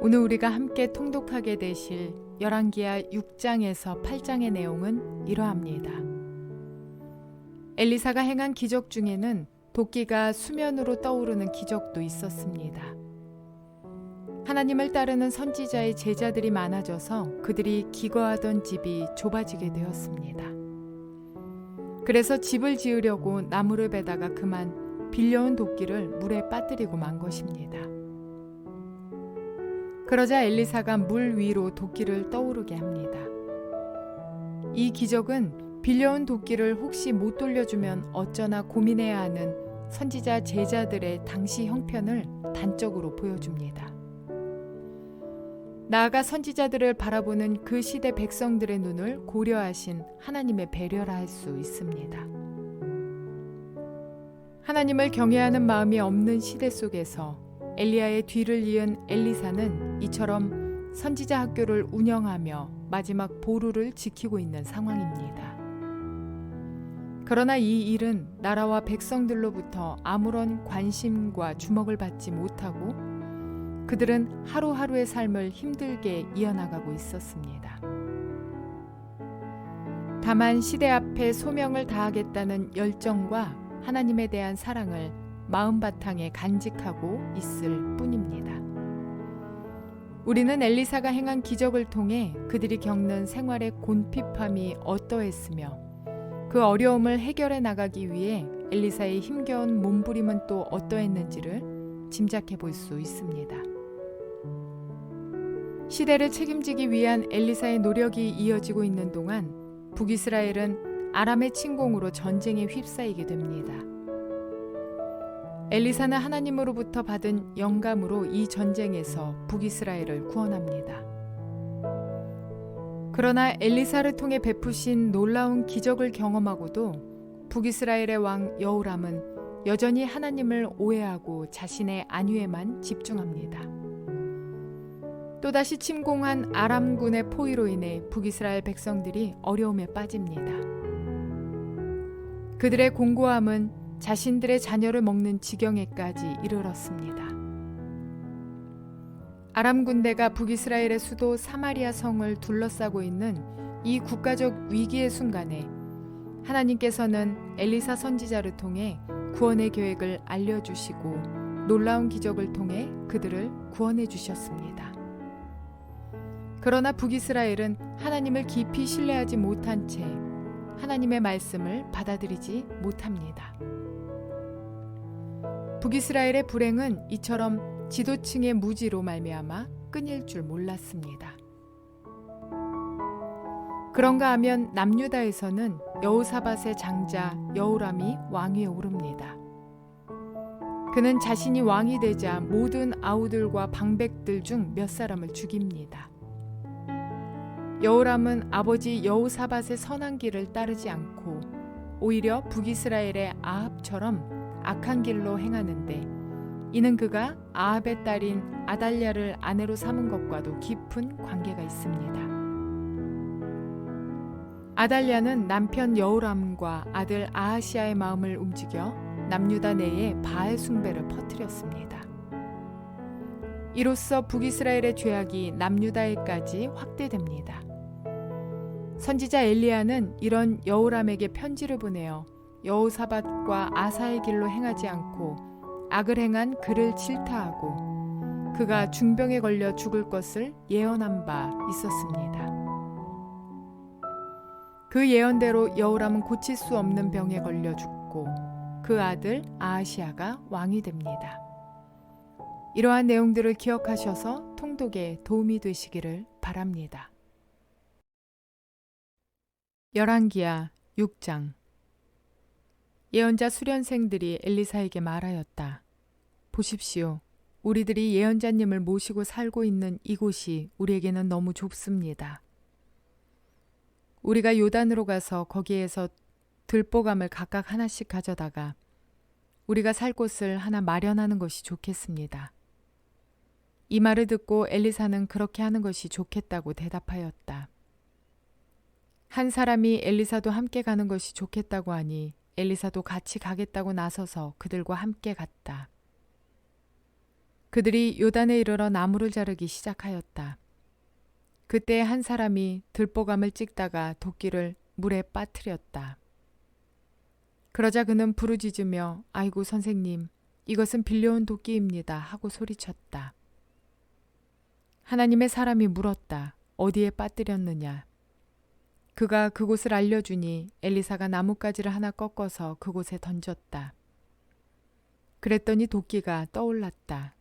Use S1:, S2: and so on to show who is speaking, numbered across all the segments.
S1: 오늘 우리가 함께 통독하게 되실 열왕기하 6장에서 8장의 내용은 이러합니다. 엘리사가 행한 기적 중에는 도끼가 수면으로 떠오르는 기적도 있었습니다. 하나님을 따르는 선지자의 제자들이 많아져서 그들이 기거하던 집이 좁아지게 되었습니다. 그래서 집을 지으려고 나무를 베다가 그만 빌려온 도끼를 물에 빠뜨리고 만 것입니다. 그러자 엘리사가 물 위로 도끼를 떠오르게 합니다. 이 기적은 빌려온 도끼를 혹시 못 돌려주면 어쩌나 고민해야 하는 선지자 제자들의 당시 형편을 단적으로 보여줍니다. 나아가 선지자들을 바라보는 그 시대 백성들의 눈을 고려하신 하나님의 배려라 할 수 있습니다. 하나님을 경외하는 마음이 없는 시대 속에서 엘리야의 뒤를 이은 엘리사는 이처럼 선지자 학교를 운영하며 마지막 보루를 지키고 있는 상황입니다. 그러나 이 일은 나라와 백성들로부터 아무런 관심과 주목을 받지 못하고 그들은 하루하루의 삶을 힘들게 이어나가고 있었습니다. 다만 시대 앞에 소명을 다하겠다는 열정과 하나님에 대한 사랑을 마음바탕에 간직하고 있을 뿐입니다. 우리는 엘리사가 행한 기적을 통해 그들이 겪는 생활의 곤핍함이 어떠했으며 그 어려움을 해결해 나가기 위해 엘리사의 힘겨운 몸부림은 또 어떠했는지를 짐작해 볼 수 있습니다. 시대를 책임지기 위한 엘리사의 노력이 이어지고 있는 동안 북이스라엘은 아람의 침공으로 전쟁에 휩싸이게 됩니다. 엘리사는 하나님으로부터 받은 영감으로 이 전쟁에서 북이스라엘을 구원합니다. 그러나 엘리사를 통해 베푸신 놀라운 기적을 경험하고도 북이스라엘의 왕 여호람은 여전히 하나님을 오해하고 자신의 안위에만 집중합니다. 또다시 침공한 아람군의 포위로 인해 북이스라엘 백성들이 어려움에 빠집니다. 그들의 공고함은 자신들의 자녀를 먹는 지경에까지 이르렀습니다. 아람 군대가 북이스라엘의 수도 사마리아 성을 둘러싸고 있는 이 국가적 위기의 순간에 하나님께서는 엘리사 선지자를 통해 구원의 계획을 알려주시고 놀라운 기적을 통해 그들을 구원해 주셨습니다. 그러나 북이스라엘은 하나님을 깊이 신뢰하지 못한 채 하나님의 말씀을 받아들이지 못합니다. 북이스라엘의 불행은 이처럼 지도층의 무지로 말미암아 끊일 줄 몰랐습니다. 그런가 하면 남유다에서는 여호사밧의 장자 여호람이 왕위에 오릅니다. 그는 자신이 왕이 되자 모든 아우들과 방백들 중 몇 사람을 죽입니다. 여호람은 아버지 여호사밧의 선한 길을 따르지 않고 오히려 북이스라엘의 아합처럼 악한 길로 행하는데 이는 그가 아합의 딸인 아달랴를 아내로 삼은 것과도 깊은 관계가 있습니다. 아달랴는 남편 여호람과 아들 아하시아의 마음을 움직여 남유다 내에 바알 숭배를 퍼뜨렸습니다. 이로써 북이스라엘의 죄악이 남유다에까지 확대됩니다. 선지자 엘리야는 이런 여호람에게 편지를 보내어 여호사밧과 아사의 길로 행하지 않고 악을 행한 그를 질타하고 그가 중병에 걸려 죽을 것을 예언한 바 있었습니다. 그 예언대로 여호람은 고칠 수 없는 병에 걸려 죽고 그 아들 아하시아가 왕이 됩니다. 이러한 내용들을 기억하셔서 통독에 도움이 되시기를 바랍니다. 열왕기하 6장. 예언자 수련생들이 엘리사에게 말하였다. 보십시오. 우리들이 예언자님을 모시고 살고 있는 이곳이 우리에게는 너무 좁습니다. 우리가 요단으로 가서 거기에서 들보감을 각각 하나씩 가져다가 우리가 살 곳을 하나 마련하는 것이 좋겠습니다. 이 말을 듣고 엘리사는 그렇게 하는 것이 좋겠다고 대답하였다. 한 사람이 엘리사도 함께 가는 것이 좋겠다고 하니 엘리사도 같이 가겠다고 나서서 그들과 함께 갔다. 그들이 요단에 이르러 나무를 자르기 시작하였다. 그때 한 사람이 들보감을 찍다가 도끼를 물에 빠뜨렸다. 그러자 그는 부르짖으며 아이고 선생님, 이것은 빌려온 도끼입니다 하고 소리쳤다. 하나님의 사람이 물었다. 어디에 빠뜨렸느냐? 그가 그곳을 알려주니 엘리사가 나뭇가지를 하나 꺾어서 그곳에 던졌다. 그랬더니 도끼가 떠올랐다.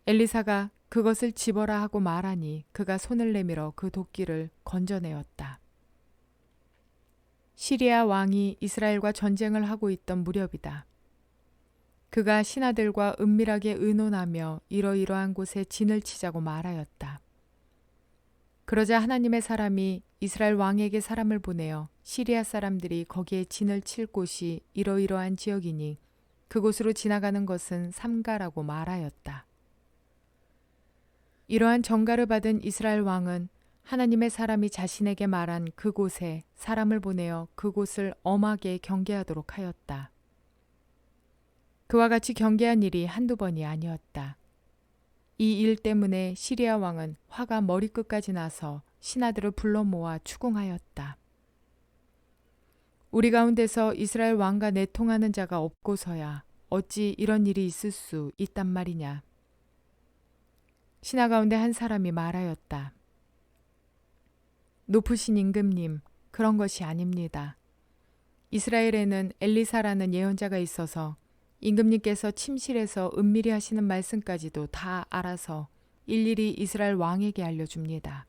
S1: 엘리사가 그것을 집어라 하고 말하니 그가 손을 내밀어 그 도끼를 건져내었다. 시리아 왕이 이스라엘과 전쟁을 하고 있던 무렵이다. 그가 신하들과 은밀하게 의논하며 이러이러한 곳에 진을 치자고 말하였다. 그러자 하나님의 사람이 이스라엘 왕에게 사람을 보내어 시리아 사람들이 거기에 진을 칠 곳이 이러이러한 지역이니 그곳으로 지나가는 것은 삼가라고 말하였다. 이러한 전가를 받은 이스라엘 왕은 하나님의 사람이 자신에게 말한 그곳에 사람을 보내어 그곳을 엄하게 경계하도록 하였다. 그와 같이 경계한 일이 한두 번이 아니었다. 이 일 때문에 시리아 왕은 화가 머리끝까지 나서 신하들을 불러 모아 추궁하였다. 우리 가운데서 이스라엘 왕과 내통하는 자가 없고서야 어찌 이런 일이 있을 수 있단 말이냐. 신하 가운데 한 사람이 말하였다. 높으신 임금님, 그런 것이 아닙니다. 이스라엘에는 엘리사라는 예언자가 있어서 임금님께서 침실에서 은밀히 하시는 말씀까지도 다 알아서 일일이 이스라엘 왕에게 알려줍니다.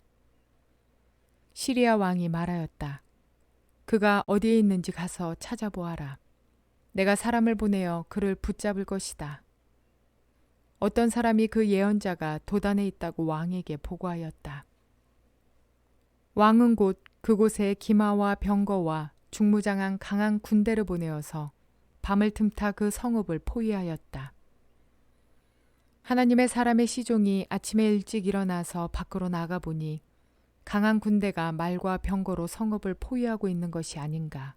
S1: 시리아 왕이 말하였다. 그가 어디에 있는지 가서 찾아보아라. 내가 사람을 보내어 그를 붙잡을 것이다. 어떤 사람이 그 예언자가 도단에 있다고 왕에게 보고하였다. 왕은 곧 그곳에 기마와 병거와 중무장한 강한 군대를 보내어서 밤을 틈타 그 성읍을 포위하였다. 하나님의 사람의 시종이 아침에 일찍 일어나서 밖으로 나가보니 강한 군대가 말과 병거로 성읍을 포위하고 있는 것이 아닌가.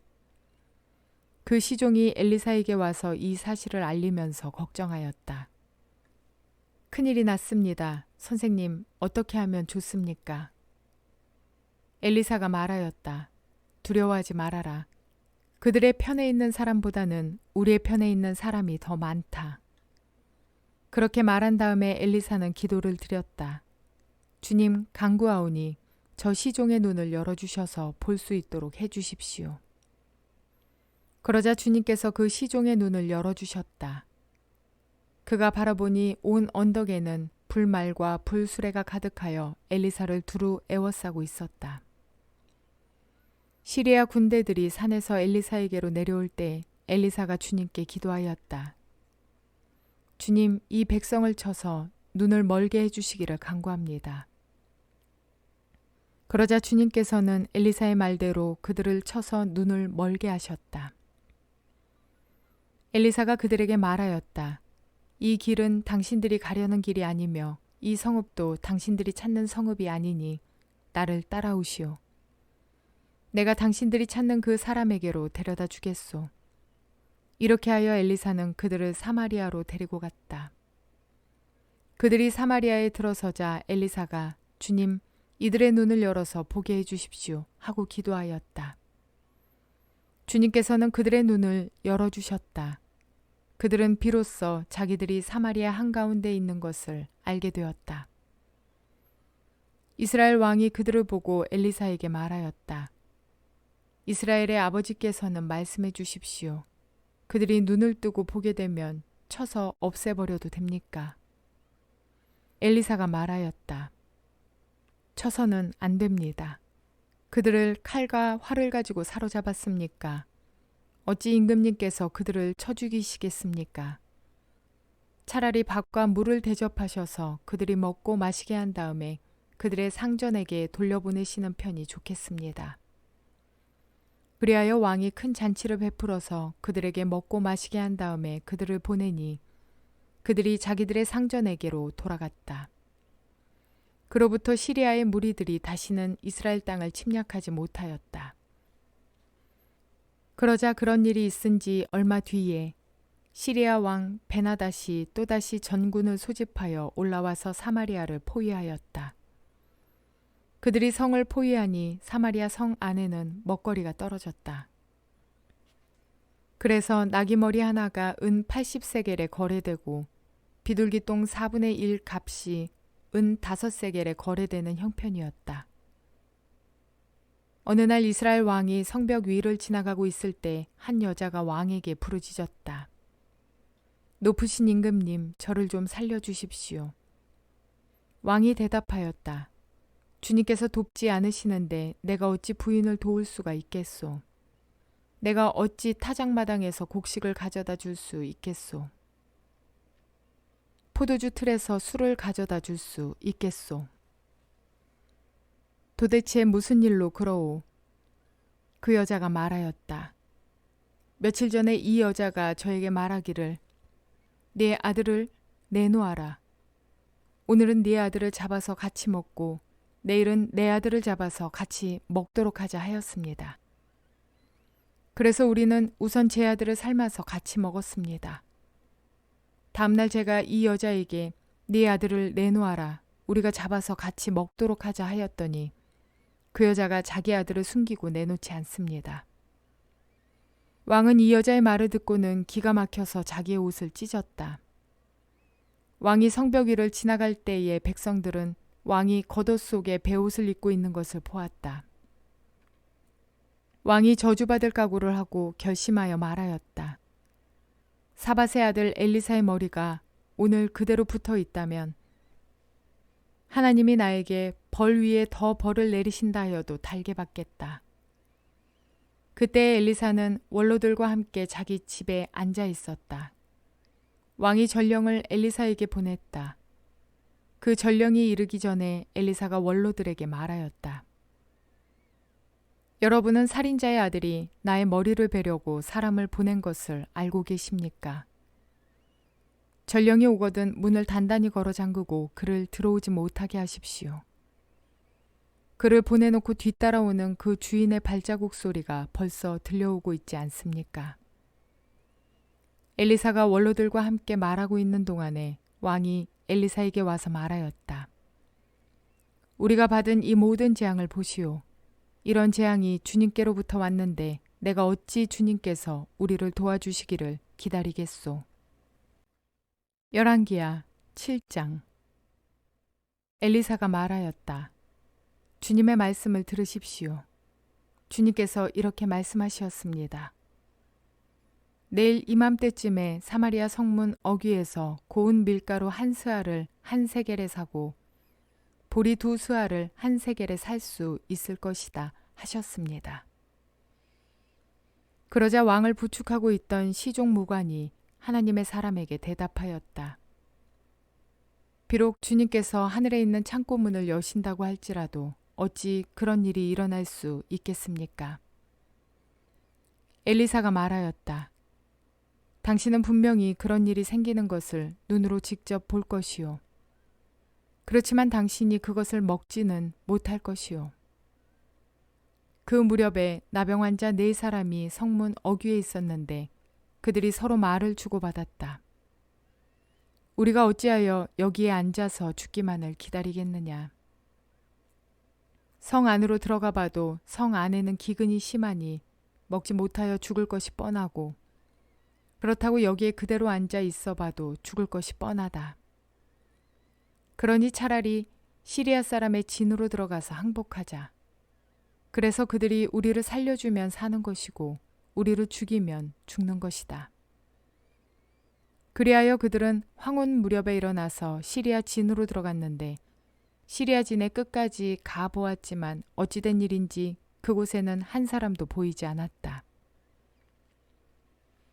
S1: 그 시종이 엘리사에게 와서 이 사실을 알리면서 걱정하였다. 큰일이 났습니다. 선생님, 어떻게 하면 좋습니까? 엘리사가 말하였다. 두려워하지 말아라. 그들의 편에 있는 사람보다는 우리의 편에 있는 사람이 더 많다. 그렇게 말한 다음에 엘리사는 기도를 드렸다. 주님, 간구하오니 저 시종의 눈을 열어주셔서 볼 수 있도록 해주십시오. 그러자 주님께서 그 시종의 눈을 열어주셨다. 그가 바라보니 온 언덕에는 불말과 불수레가 가득하여 엘리사를 두루 에워싸고 있었다. 시리아 군대들이 산에서 엘리사에게로 내려올 때 엘리사가 주님께 기도하였다. 주님, 이 백성을 쳐서 눈을 멀게 해주시기를 간구합니다. 그러자 주님께서는 엘리사의 말대로 그들을 쳐서 눈을 멀게 하셨다. 엘리사가 그들에게 말하였다. 이 길은 당신들이 가려는 길이 아니며 이 성읍도 당신들이 찾는 성읍이 아니니 나를 따라오시오. 내가 당신들이 찾는 그 사람에게로 데려다 주겠소. 이렇게 하여 엘리사는 그들을 사마리아로 데리고 갔다. 그들이 사마리아에 들어서자 엘리사가 주님, 이들의 눈을 열어서 보게 해주십시오 하고 기도하였다. 주님께서는 그들의 눈을 열어주셨다. 그들은 비로소 자기들이 사마리아 한가운데 있는 것을 알게 되었다. 이스라엘 왕이 그들을 보고 엘리사에게 말하였다. 이스라엘의 아버지께서는 말씀해 주십시오. 그들이 눈을 뜨고 보게 되면 쳐서 없애버려도 됩니까? 엘리사가 말하였다. 쳐서는 안 됩니다. 그들을 칼과 활을 가지고 사로잡았습니까? 어찌 임금님께서 그들을 쳐 죽이시겠습니까? 차라리 밥과 물을 대접하셔서 그들이 먹고 마시게 한 다음에 그들의 상전에게 돌려보내시는 편이 좋겠습니다. 그리하여 왕이 큰 잔치를 베풀어서 그들에게 먹고 마시게 한 다음에 그들을 보내니 그들이 자기들의 상전에게로 돌아갔다. 그로부터 시리아의 무리들이 다시는 이스라엘 땅을 침략하지 못하였다. 그러자 그런 일이 있은 지 얼마 뒤에 시리아 왕 베나닷이 또다시 전군을 소집하여 올라와서 사마리아를 포위하였다. 그들이 성을 포위하니 사마리아 성 안에는 먹거리가 떨어졌다. 그래서 나귀머리 하나가 은 80세겔에 거래되고 비둘기똥 4분의 1 값이 은 5세겔에 거래되는 형편이었다. 어느 날 이스라엘 왕이 성벽 위를 지나가고 있을 때 한 여자가 왕에게 부르짖었다. 높으신 임금님, 저를 좀 살려주십시오. 왕이 대답하였다. 주님께서 돕지 않으시는데 내가 어찌 부인을 도울 수가 있겠소. 내가 어찌 타작마당에서 곡식을 가져다 줄 수 있겠소. 포도주 틀에서 술을 가져다 줄 수 있겠소. 도대체 무슨 일로 그러오? 그 여자가 말하였다. 며칠 전에 이 여자가 저에게 말하기를 네 아들을 내놓아라. 오늘은 네 아들을 잡아서 같이 먹고 내일은 내 아들을 잡아서 같이 먹도록 하자 하였습니다. 그래서 우리는 우선 제 아들을 삶아서 같이 먹었습니다. 다음날 제가 이 여자에게 네 아들을 내놓아라. 우리가 잡아서 같이 먹도록 하자 하였더니 그 여자가 자기 아들을 숨기고 내놓지 않습니다. 왕은 이 여자의 말을 듣고는 기가 막혀서 자기의 옷을 찢었다. 왕이 성벽 위를 지나갈 때에 백성들은 왕이 겉옷 속에 베옷을 입고 있는 것을 보았다. 왕이 저주받을 각오를 하고 결심하여 말하였다. 사밧의 아들 엘리사의 머리가 오늘 그대로 붙어 있다면 하나님이 나에게 벌 위에 더 벌을 내리신다 하여도 달게 받겠다. 그때 엘리사는 원로들과 함께 자기 집에 앉아 있었다. 왕이 전령을 엘리사에게 보냈다. 그 전령이 이르기 전에 엘리사가 원로들에게 말하였다. 여러분은 살인자의 아들이 나의 머리를 베려고 사람을 보낸 것을 알고 계십니까? 전령이 오거든 문을 단단히 걸어 잠그고 그를 들어오지 못하게 하십시오. 그를 보내놓고 뒤따라오는 그 주인의 발자국 소리가 벌써 들려오고 있지 않습니까? 엘리사가 원로들과 함께 말하고 있는 동안에 왕이 엘리사에게 와서 말하였다. 우리가 받은 이 모든 재앙을 보시오. 이런 재앙이 주님께로부터 왔는데 내가 어찌 주님께서 우리를 도와주시기를 기다리겠소. 열왕기하 7장. 엘리사가 말하였다. 주님의 말씀을 들으십시오. 주님께서 이렇게 말씀하셨습니다. 내일 이맘때쯤에 사마리아 성문 어귀에서 고운 밀가루 한 스아를 한 세겔에 사고 보리 2스아를 한 세겔에 살 수 있을 것이다 하셨습니다. 그러자 왕을 부축하고 있던 시종 무관이 하나님의 사람에게 대답하였다. 비록 주님께서 하늘에 있는 창고문을 여신다고 할지라도 어찌 그런 일이 일어날 수 있겠습니까? 엘리사가 말하였다. 당신은 분명히 그런 일이 생기는 것을 눈으로 직접 볼 것이요. 그렇지만 당신이 그것을 먹지는 못할 것이요. 그 무렵에 나병 환자 4사람이 성문 어귀에 있었는데 그들이 서로 말을 주고받았다. 우리가 어찌하여 여기에 앉아서 죽기만을 기다리겠느냐. 성 안으로 들어가 봐도 성 안에는 기근이 심하니 먹지 못하여 죽을 것이 뻔하고 그렇다고 여기에 그대로 앉아 있어 봐도 죽을 것이 뻔하다. 그러니 차라리 시리아 사람의 진으로 들어가서 항복하자. 그래서 그들이 우리를 살려주면 사는 것이고 우리를 죽이면 죽는 것이다. 그리하여 그들은 황혼 무렵에 일어나서 시리아 진으로 들어갔는데 시리아 진의 끝까지 가 보았지만 어찌된 일인지 그곳에는 한 사람도 보이지 않았다.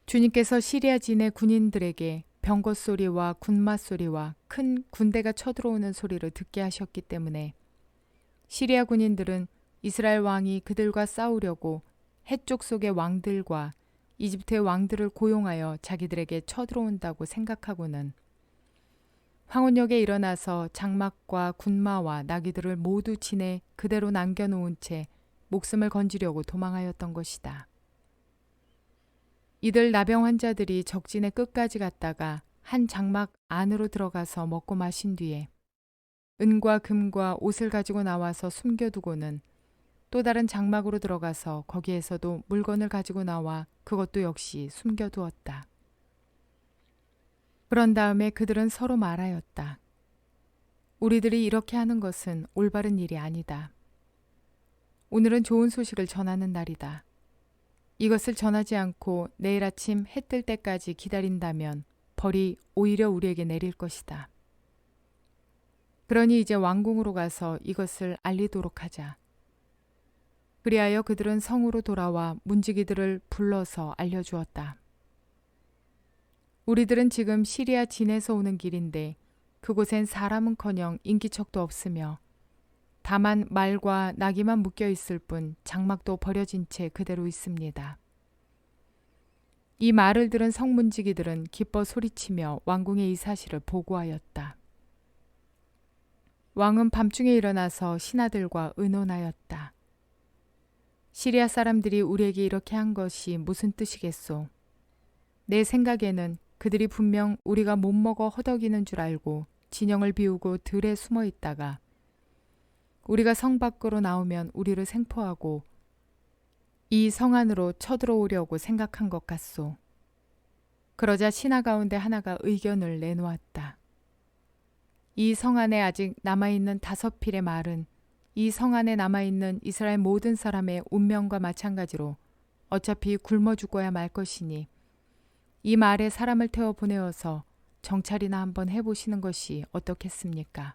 S1: 주님께서 시리아 진의 군인들에게 병거 소리와 군마 소리와 큰 군대가 쳐들어오는 소리를 듣게 하셨기 때문에 시리아 군인들은 이스라엘 왕이 그들과 싸우려고 해쪽 속의 왕들과 이집트의 왕들을 고용하여 자기들에게 쳐들어온다고 생각하고는 황혼역에 일어나서 장막과 군마와 나귀들을 모두 진에 그대로 남겨놓은 채 목숨을 건지려고 도망하였던 것이다. 이들 나병 환자들이 적진의 끝까지 갔다가 한 장막 안으로 들어가서 먹고 마신 뒤에 은과 금과 옷을 가지고 나와서 숨겨두고는 또 다른 장막으로 들어가서 거기에서도 물건을 가지고 나와 그것도 역시 숨겨두었다. 그런 다음에 그들은 서로 말하였다. 우리들이 이렇게 하는 것은 올바른 일이 아니다. 오늘은 좋은 소식을 전하는 날이다. 이것을 전하지 않고 내일 아침 해 뜰 때까지 기다린다면 벌이 오히려 우리에게 내릴 것이다. 그러니 이제 왕궁으로 가서 이것을 알리도록 하자. 그리하여 그들은 성으로 돌아와 문지기들을 불러서 알려주었다. 우리들은 지금 시리아 진에서 오는 길인데 그곳엔 사람은커녕 인기척도 없으며 다만 말과 나귀만 묶여 있을 뿐 장막도 버려진 채 그대로 있습니다. 이 말을 들은 성문지기들은 기뻐 소리치며 왕궁에 이 사실을 보고하였다. 왕은 밤중에 일어나서 신하들과 의논하였다. 시리아 사람들이 우리에게 이렇게 한 것이 무슨 뜻이겠소? 내 생각에는 그들이 분명 우리가 못 먹어 허덕이는 줄 알고 진영을 비우고 들에 숨어 있다가 우리가 성 밖으로 나오면 우리를 생포하고 이 성 안으로 쳐들어오려고 생각한 것 같소. 그러자 신하 가운데 하나가 의견을 내놓았다. 이 성 안에 아직 남아있는 5필의 말은 이 성 안에 남아있는 이스라엘 모든 사람의 운명과 마찬가지로 어차피 굶어 죽어야 말 것이니 이 말에 사람을 태워 보내어서 정찰이나 한번 해보시는 것이 어떻겠습니까?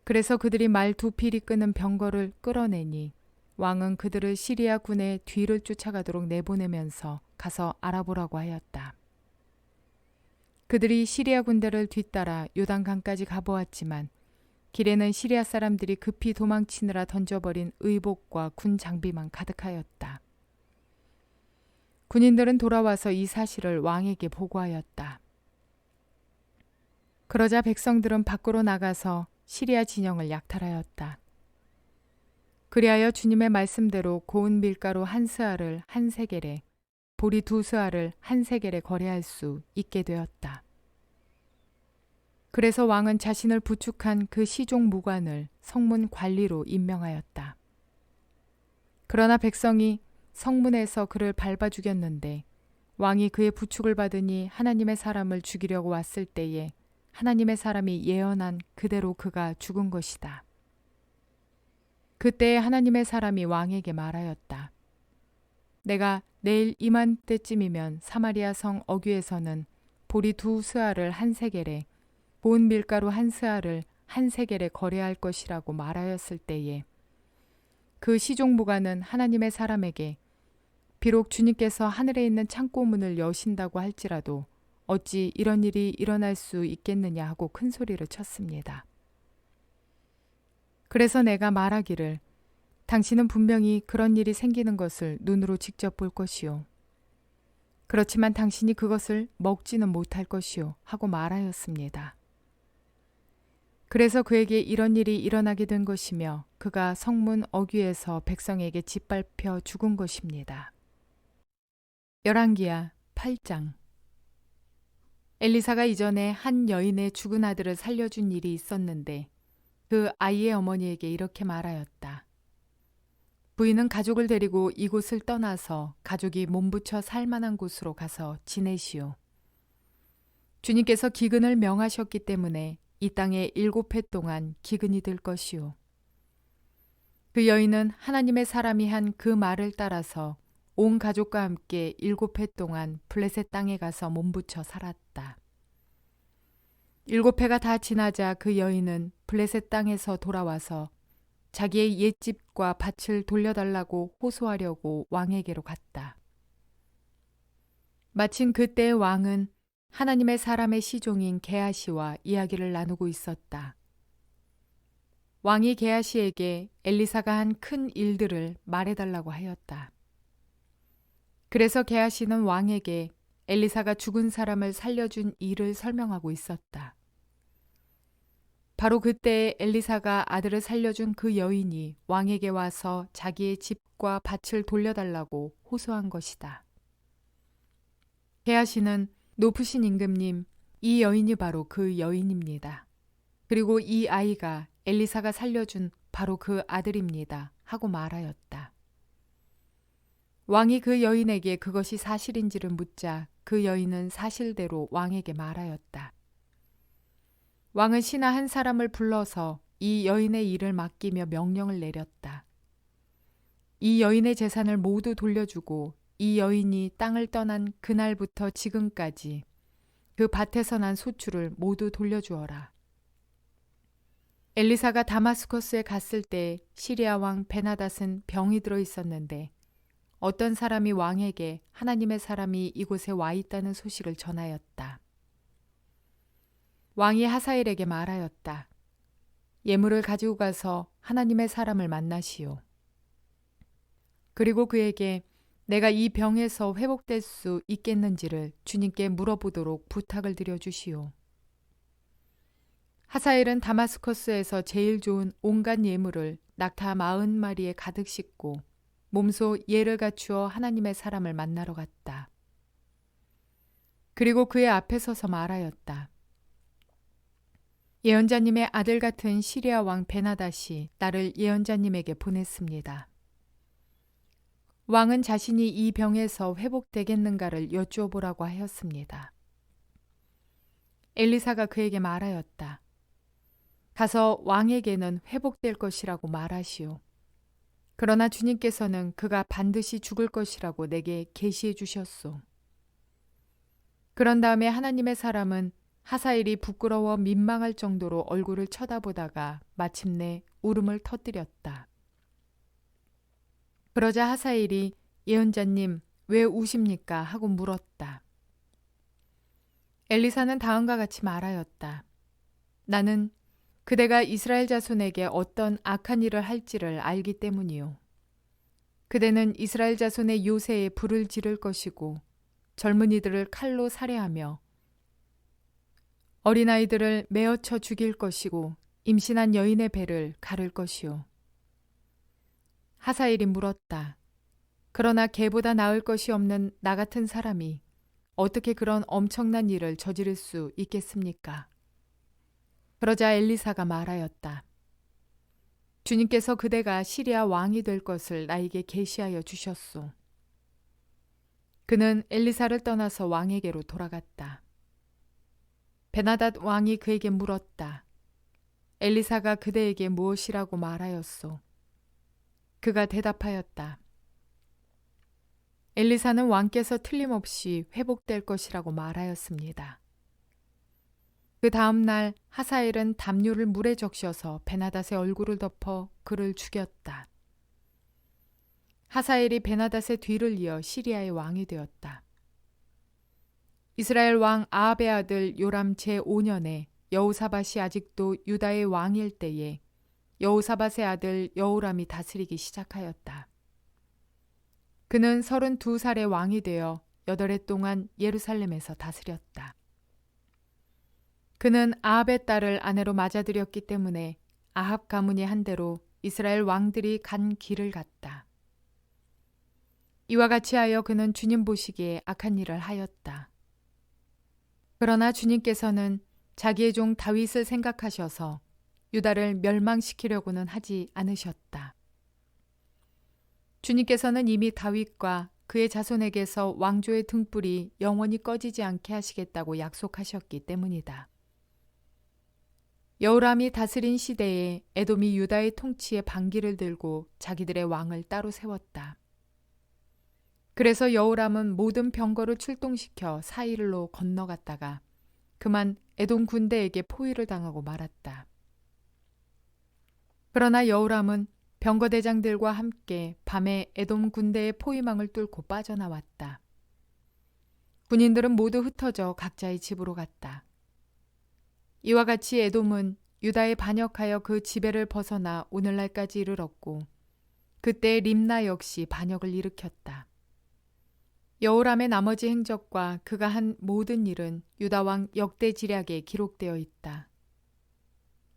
S1: 그래서 그들이 말 2필이 끄는 병거를 끌어내니 왕은 그들을 시리아 군의 뒤를 쫓아가도록 내보내면서 가서 알아보라고 하였다. 그들이 시리아 군대를 뒤따라 요단강까지 가보았지만 길에는 시리아 사람들이 급히 도망치느라 던져버린 의복과 군 장비만 가득하였다. 군인들은 돌아와서 이 사실을 왕에게 보고하였다. 그러자 백성들은 밖으로 나가서 시리아 진영을 약탈하였다. 그리하여 주님의 말씀대로 고운 밀가루 1스아를 1세겔에 보리 2스아를 1세겔에 거래할 수 있게 되었다. 그래서 왕은 자신을 부축한 그 시종 무관을 성문 관리로 임명하였다. 그러나 백성이 성문에서 그를 밟아 죽였는데 왕이 그의 부축을 받으니 하나님의 사람을 죽이려고 왔을 때에 하나님의 사람이 예언한 그대로 그가 죽은 것이다. 그때에 하나님의 사람이 왕에게 말하였다. 내가 내일 이맘때쯤이면 사마리아 성 어귀에서는 보리 2스아를 1세겔에 고운 밀가루 1스아를 1세겔에 거래할 것이라고 말하였을 때에 그 시종무관은 하나님의 사람에게 비록 주님께서 하늘에 있는 창고 문을 여신다고 할지라도 어찌 이런 일이 일어날 수 있겠느냐 하고 큰 소리를 쳤습니다. 그래서 내가 말하기를 당신은 분명히 그런 일이 생기는 것을 눈으로 직접 볼 것이요. 그렇지만 당신이 그것을 먹지는 못할 것이요 하고 말하였습니다. 그래서 그에게 이런 일이 일어나게 된 것이며 그가 성문 어귀에서 백성에게 짓밟혀 죽은 것입니다. 열왕기하 8장. 엘리사가 이전에 한 여인의 죽은 아들을 살려준 일이 있었는데 그 아이의 어머니에게 이렇게 말하였다. 부인은 가족을 데리고 이곳을 떠나서 가족이 몸부쳐 살만한 곳으로 가서 지내시오. 주님께서 기근을 명하셨기 때문에 이 땅에 7해 동안 기근이 들 것이오. 그 여인은 하나님의 사람이 한 그 말을 따라서 온 가족과 함께 7해 동안 블레셋 땅에 가서 몸부쳐 살았다. 7해가 다 지나자 그 여인은 블레셋 땅에서 돌아와서 자기의 옛집과 밭을 돌려달라고 호소하려고 왕에게로 갔다. 마침 그때 왕은 하나님의 사람의 시종인 게하시와 이야기를 나누고 있었다. 왕이 게하시에게 엘리사가 한 큰 일들을 말해달라고 하였다. 그래서 게하시는 왕에게 엘리사가 죽은 사람을 살려준 일을 설명하고 있었다. 바로 그때 엘리사가 아들을 살려준 그 여인이 왕에게 와서 자기의 집과 밭을 돌려달라고 호소한 것이다. 게하시는 높으신 임금님, 이 여인이 바로 그 여인입니다. 그리고 이 아이가 엘리사가 살려준 바로 그 아들입니다. 하고 말하였다. 왕이 그 여인에게 그것이 사실인지를 묻자 그 여인은 사실대로 왕에게 말하였다. 왕은 신하 한 사람을 불러서 이 여인의 일을 맡기며 명령을 내렸다. 이 여인의 재산을 모두 돌려주고 이 여인이 땅을 떠난 그날부터 지금까지 그 밭에서 난 소출을 모두 돌려주어라. 엘리사가 다마스커스에 갔을 때 시리아 왕 베나닷은 병이 들어 있었는데 어떤 사람이 왕에게 하나님의 사람이 이곳에 와 있다는 소식을 전하였다. 왕이 하사엘에게 말하였다. 예물을 가지고 가서 하나님의 사람을 만나시오. 그리고 그에게 내가 이 병에서 회복될 수 있겠는지를 주님께 물어보도록 부탁을 드려주시오. 하사엘은 다마스커스에서 제일 좋은 온갖 예물을 낙타 40마리에 가득 싣고 몸소 예를 갖추어 하나님의 사람을 만나러 갔다. 그리고 그의 앞에 서서 말하였다. 예언자님의 아들 같은 시리아 왕 베나닷이 나를 예언자님에게 보냈습니다. 왕은 자신이 이 병에서 회복되겠는가를 여쭈어보라고 하였습니다. 엘리사가 그에게 말하였다. 가서 왕에게는 회복될 것이라고 말하시오. 그러나 주님께서는 그가 반드시 죽을 것이라고 내게 계시해 주셨소. 그런 다음에 하나님의 사람은 하사엘이 부끄러워 민망할 정도로 얼굴을 쳐다보다가 마침내 울음을 터뜨렸다. 그러자 하사엘이 예언자님 왜 우십니까? 하고 물었다. 엘리사는 다음과 같이 말하였다. 나는 그대가 이스라엘 자손에게 어떤 악한 일을 할지를 알기 때문이요. 그대는 이스라엘 자손의 요새에 불을 지를 것이고 젊은이들을 칼로 살해하며 어린아이들을 메어쳐 죽일 것이고 임신한 여인의 배를 가를 것이요. 하사엘이 물었다. 그러나 개보다 나을 것이 없는 나 같은 사람이 어떻게 그런 엄청난 일을 저지를 수 있겠습니까? 그러자 엘리사가 말하였다. 주님께서 그대가 시리아 왕이 될 것을 나에게 계시하여 주셨소. 그는 엘리사를 떠나서 왕에게로 돌아갔다. 베나닷 왕이 그에게 물었다. 엘리사가 그대에게 무엇이라고 말하였소? 그가 대답하였다. 엘리사는 왕께서 틀림없이 회복될 것이라고 말하였습니다. 그 다음 날 하사엘은 담요를 물에 적셔서 베나닷의 얼굴을 덮어 그를 죽였다. 하사엘이 베나닷의 뒤를 이어 시리아의 왕이 되었다. 이스라엘 왕 아합의 아들 요람 제5년에 여호사밧이 아직도 유다의 왕일 때에 여호사밧의 아들 여호람이 다스리기 시작하였다. 그는 32살의 왕이 되어 8해 동안 예루살렘에서 다스렸다. 그는 아합의 딸을 아내로 맞아들였기 때문에 아합 가문이 한 대로 이스라엘 왕들이 간 길을 갔다. 이와 같이 하여 그는 주님 보시기에 악한 일을 하였다. 그러나 주님께서는 자기의 종 다윗을 생각하셔서 유다를 멸망시키려고는 하지 않으셨다. 주님께서는 이미 다윗과 그의 자손에게서 왕조의 등불이 영원히 꺼지지 않게 하시겠다고 약속하셨기 때문이다. 여호람이 다스린 시대에 에돔이 유다의 통치에 반기를 들고 자기들의 왕을 따로 세웠다. 그래서 여호람은 모든 병거를 출동시켜 사일로 건너갔다가 그만 에돔 군대에게 포위를 당하고 말았다. 그러나 여호람은 병거대장들과 함께 밤에 에돔 군대의 포위망을 뚫고 빠져나왔다. 군인들은 모두 흩어져 각자의 집으로 갔다. 이와 같이 에돔은 유다에 반역하여 그 지배를 벗어나 오늘날까지 이르렀고 그때 림나 역시 반역을 일으켰다. 여호람의 나머지 행적과 그가 한 모든 일은 유다왕 역대지략에 기록되어 있다.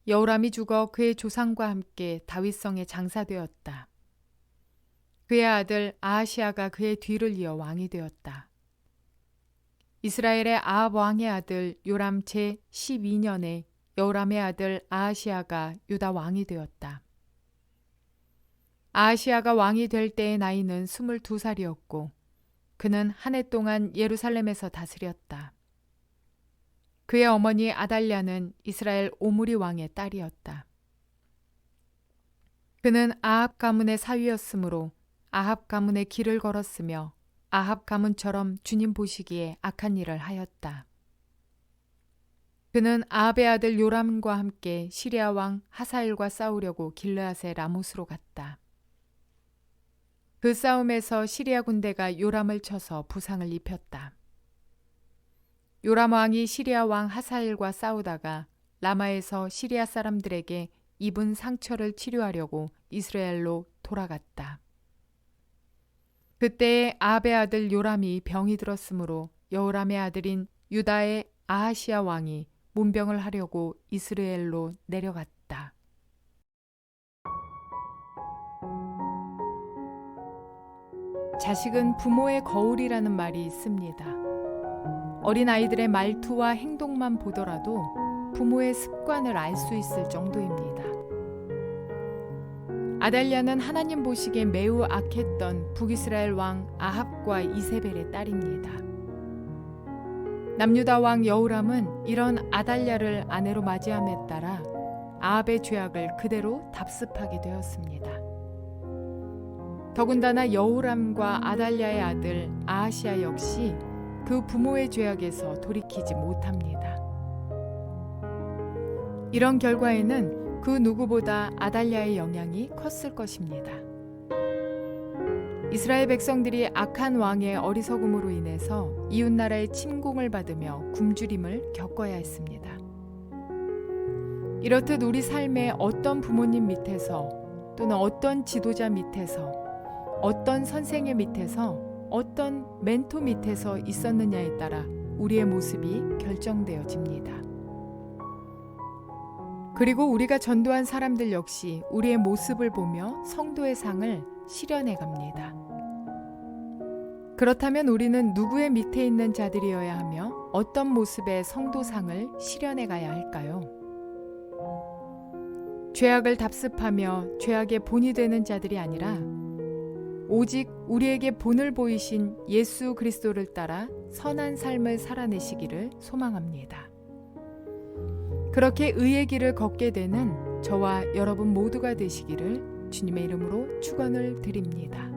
S1: 여호람이 죽어 그의 조상과 함께 다윗성에 장사되었다. 그의 아들 아하시아가 그의 뒤를 이어 왕이 되었다. 이스라엘의 아합 왕의 아들 요람 제 12년에 여호람의 아들 아하시아가 유다 왕이 되었다. 아하시아가 왕이 될 때의 나이는 22살이었고 그는 한 해 동안 예루살렘에서 다스렸다. 그의 어머니 아달랴는 이스라엘 오므리 왕의 딸이었다. 그는 아합 가문의 사위였으므로 아합 가문의 길을 걸었으며 아합 가문처럼 주님 보시기에 악한 일을 하였다. 그는 아합의 아들 요람과 함께 시리아 왕 하사엘과 싸우려고 길르앗의 라못으로 갔다. 그 싸움에서 시리아 군대가 요람을 쳐서 부상을 입혔다. 요람 왕이 시리아 왕 하사엘과 싸우다가 라마에서 시리아 사람들에게 입은 상처를 치료하려고 이스라엘로 돌아갔다. 그때에 아합의 아들 요람이 병이 들었으므로 여호람의 아들인 유다의 아하시아 왕이 문병을 하려고 이스라엘로 내려갔다. 자식은 부모의 거울이라는 말이 있습니다. 어린 아이들의 말투와 행동만 보더라도 부모의 습관을 알 수 있을 정도입니다. 아달랴는 하나님 보시기에 매우 악했던 북이스라엘 왕 아합과 이세벨의 딸입니다. 남유다 왕 여호람은 이런 아달랴를 아내로 맞이함에 따라 아합의 죄악을 그대로 답습하게 되었습니다. 더군다나 여호람과 아달랴의 아들 아하시아 역시 그 부모의 죄악에서 돌이키지 못합니다. 이런 결과에는 그 누구보다 아달랴의 영향이 컸을 것입니다. 이스라엘 백성들이 악한 왕의 어리석음으로 인해서 이웃나라의 침공을 받으며 굶주림을 겪어야 했습니다. 이렇듯 우리 삶에 어떤 부모님 밑에서 또는 어떤 지도자 밑에서 어떤 선생의 밑에서 어떤 멘토 밑에서 있었느냐에 따라 우리의 모습이 결정되어집니다. 그리고 우리가 전도한 사람들 역시 우리의 모습을 보며 성도의 상을 실현해 갑니다. 그렇다면 우리는 누구의 밑에 있는 자들이어야 하며 어떤 모습의 성도상을 실현해 가야 할까요? 죄악을 답습하며 죄악의 본이 되는 자들이 아니라 오직 우리에게 본을 보이신 예수 그리스도를 따라 선한 삶을 살아내시기를 소망합니다. 그렇게 의의 길을 걷게 되는 저와 여러분 모두가 되시기를 주님의 이름으로 축원을 드립니다.